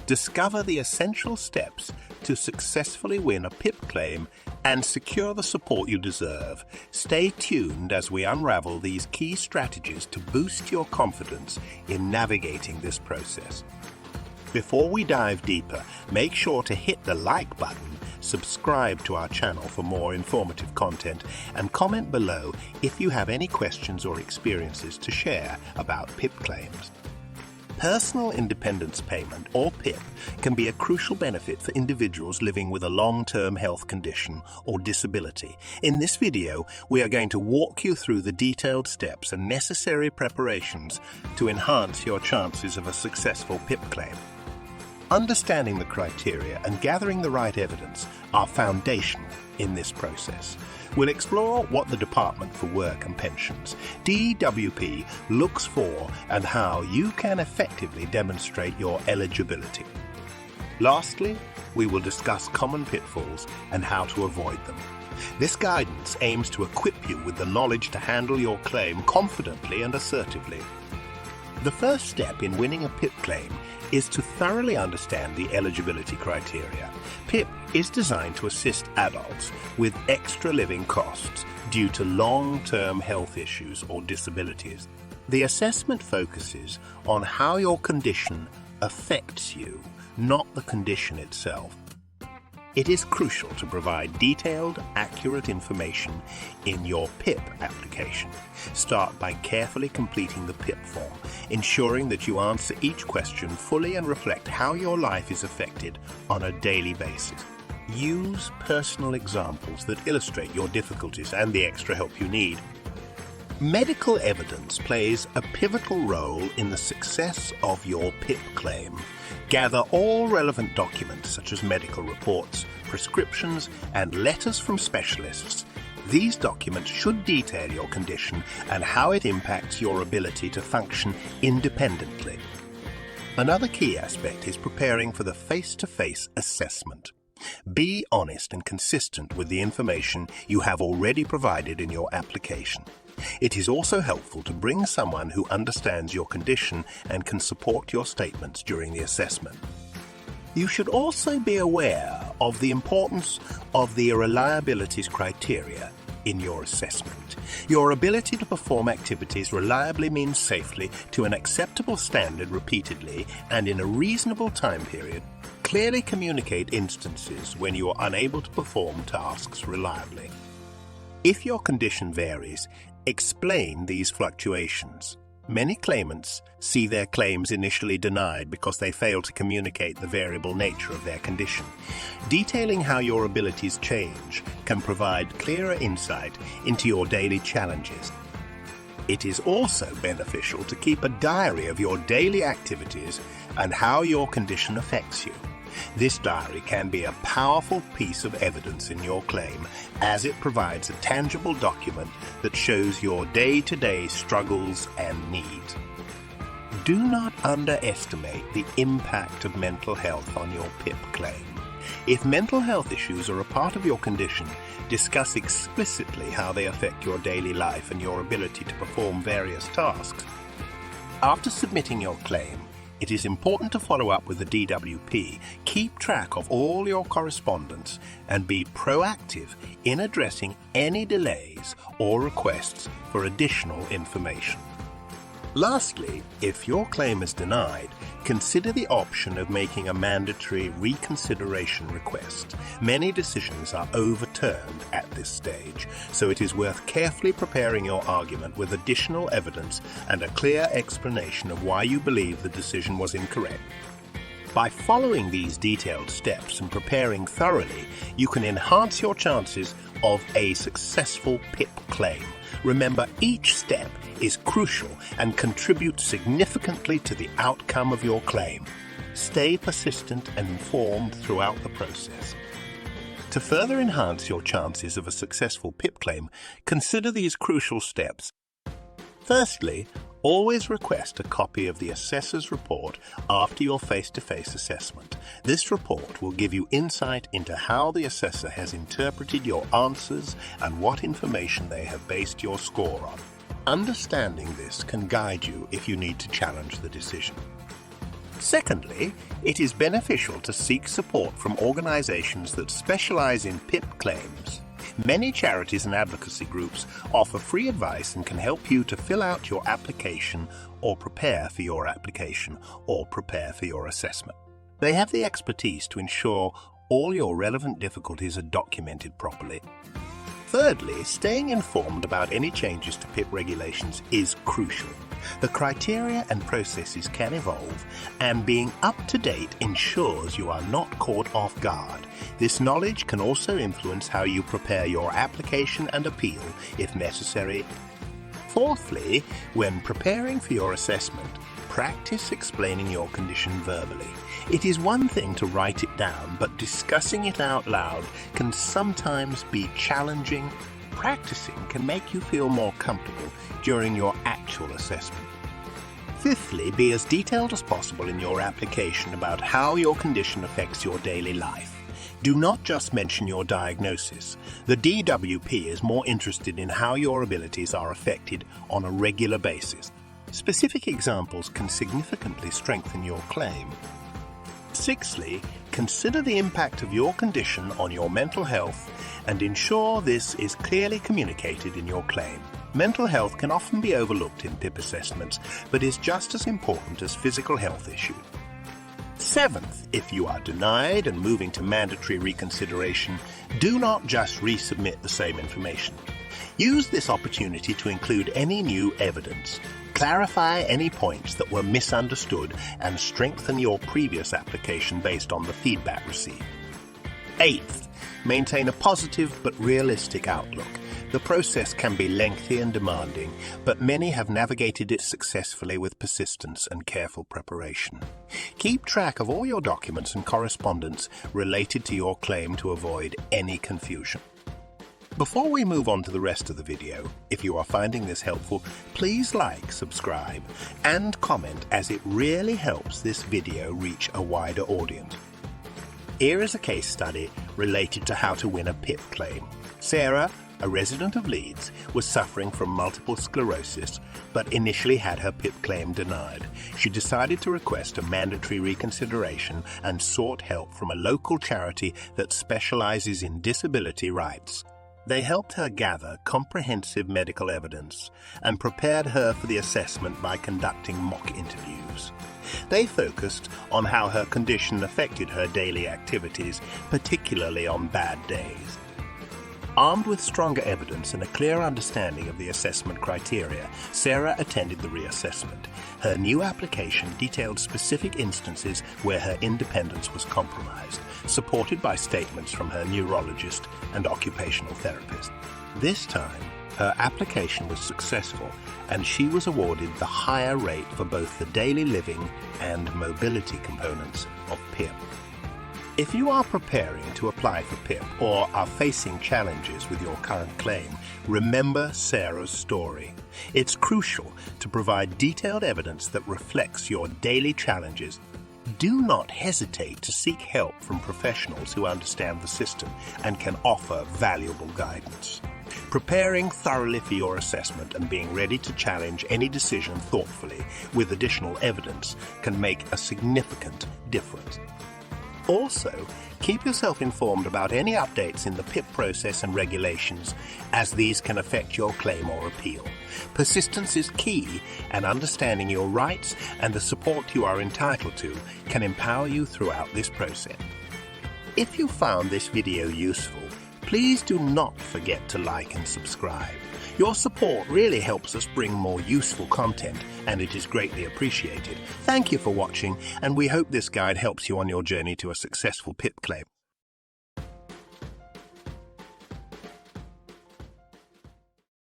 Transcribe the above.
Discover the essential steps to successfully win a PIP claim and secure the support you deserve. Stay tuned as we unravel these key strategies to boost your confidence in navigating this process. Before we dive deeper, make sure to hit the like button, subscribe to our channel for more informative content, and comment below if you have any questions or experiences to share about PIP claims. Personal Independence Payment, or PIP, can be a crucial benefit for individuals living with a long-term health condition or disability. In this video, we are going to walk you through the detailed steps and necessary preparations to enhance your chances of a successful PIP claim. Understanding the criteria and gathering the right evidence are foundational in this process. We'll explore what the Department for Work and Pensions, DWP, looks for and how you can effectively demonstrate your eligibility. Lastly, we will discuss common pitfalls and how to avoid them. This guidance aims to equip you with the knowledge to handle your claim confidently and assertively. The first step in winning a PIP claim is to thoroughly understand the eligibility criteria. PIP is designed to assist adults with extra living costs due to long-term health issues or disabilities. The assessment focuses on how your condition affects you, not the condition itself. It is crucial to provide detailed, accurate information in your PIP application. Start by carefully completing the PIP form, ensuring that you answer each question fully and reflect how your life is affected on a daily basis. Use personal examples that illustrate your difficulties and the extra help you need. Medical evidence plays a pivotal role in the success of your PIP claim. Gather all relevant documents such as medical reports, prescriptions, and letters from specialists. These documents should detail your condition and how it impacts your ability to function independently. Another key aspect is preparing for the face-to-face assessment. Be honest and consistent with the information you have already provided in your application. It is also helpful to bring someone who understands your condition and can support your statements during the assessment. You should also be aware of the importance of the Reliabilities Criteria in your assessment. Your ability to perform activities reliably means safely to an acceptable standard repeatedly and in a reasonable time period. Clearly communicate instances when you are unable to perform tasks reliably. If your condition varies, explain these fluctuations. Many claimants see their claims initially denied because they fail to communicate the variable nature of their condition. Detailing how your abilities change can provide clearer insight into your daily challenges. It is also beneficial to keep a diary of your daily activities and how your condition affects you. This diary can be a powerful piece of evidence in your claim, as it provides a tangible document that shows your day-to-day struggles and needs. Do not underestimate the impact of mental health on your PIP claim. If mental health issues are a part of your condition, discuss explicitly how they affect your daily life and your ability to perform various tasks. After submitting your claim, it is important to follow up with the DWP, keep track of all your correspondence, and be proactive in addressing any delays or requests for additional information. Lastly, if your claim is denied, consider the option of making a mandatory reconsideration request. Many decisions are overturned at this stage, so it is worth carefully preparing your argument with additional evidence and a clear explanation of why you believe the decision was incorrect. By following these detailed steps and preparing thoroughly, you can enhance your chances of a successful PIP claim. Remember, each step is crucial and contributes significantly to the outcome of your claim. Stay persistent and informed throughout the process. To further enhance your chances of a successful PIP claim, consider these crucial steps. Firstly, always request a copy of the assessor's report after your face-to-face assessment. This report will give you insight into how the assessor has interpreted your answers and what information they have based your score on. Understanding this can guide you if you need to challenge the decision. Secondly, it is beneficial to seek support from organizations that specialize in PIP claims. Many charities and advocacy groups offer free advice and can help you to fill out your application or prepare for your application or prepare for your assessment. They have the expertise to ensure all your relevant difficulties are documented properly. Thirdly, staying informed about any changes to PIP regulations is crucial. The criteria and processes can evolve, and being up to date ensures you are not caught off guard. This knowledge can also influence how you prepare your application and appeal if necessary. Fourthly, when preparing for your assessment, practice explaining your condition verbally. It is one thing to write it down, but discussing it out loud can sometimes be challenging. Practicing can make you feel more comfortable during your actual assessment. Fifthly, be as detailed as possible in your application about how your condition affects your daily life. Do not just mention your diagnosis. The DWP is more interested in how your abilities are affected on a regular basis. Specific examples can significantly strengthen your claim. Sixthly, consider the impact of your condition on your mental health and ensure this is clearly communicated in your claim. Mental health can often be overlooked in PIP assessments, but is just as important as physical health issues. Seventh, if you are denied and moving to mandatory reconsideration, do not just resubmit the same information. Use this opportunity to include any new evidence, clarify any points that were misunderstood, and strengthen your previous application based on the feedback received. Eighth, maintain a positive but realistic outlook. The process can be lengthy and demanding, but many have navigated it successfully with persistence and careful preparation. Keep track of all your documents and correspondence related to your claim to avoid any confusion. Before we move on to the rest of the video, if you are finding this helpful, please like, subscribe, and comment, as it really helps this video reach a wider audience. Here is a case study related to how to win a PIP claim. Sarah, a resident of Leeds, was suffering from multiple sclerosis, but initially had her PIP claim denied. She decided to request a mandatory reconsideration and sought help from a local charity that specializes in disability rights. They helped her gather comprehensive medical evidence and prepared her for the assessment by conducting mock interviews. They focused on how her condition affected her daily activities, particularly on bad days. Armed with stronger evidence and a clear understanding of the assessment criteria, Sarah attended the reassessment. Her new application detailed specific instances where her independence was compromised, supported by statements from her neurologist and occupational therapist. This time, her application was successful, and she was awarded the higher rate for both the daily living and mobility components of PIP. If you are preparing to apply for PIP or are facing challenges with your current claim, remember Sarah's story. It's crucial to provide detailed evidence that reflects your daily challenges. Do not hesitate to seek help from professionals who understand the system and can offer valuable guidance. Preparing thoroughly for your assessment and being ready to challenge any decision thoughtfully with additional evidence can make a significant difference. Also, keep yourself informed about any updates in the PIP process and regulations, as these can affect your claim or appeal. Persistence is key, and understanding your rights and the support you are entitled to can empower you throughout this process. If you found this video useful, please do not forget to like and subscribe. Your support really helps us bring more useful content, and it is greatly appreciated. Thank you for watching, and we hope this guide helps you on your journey to a successful PIP claim.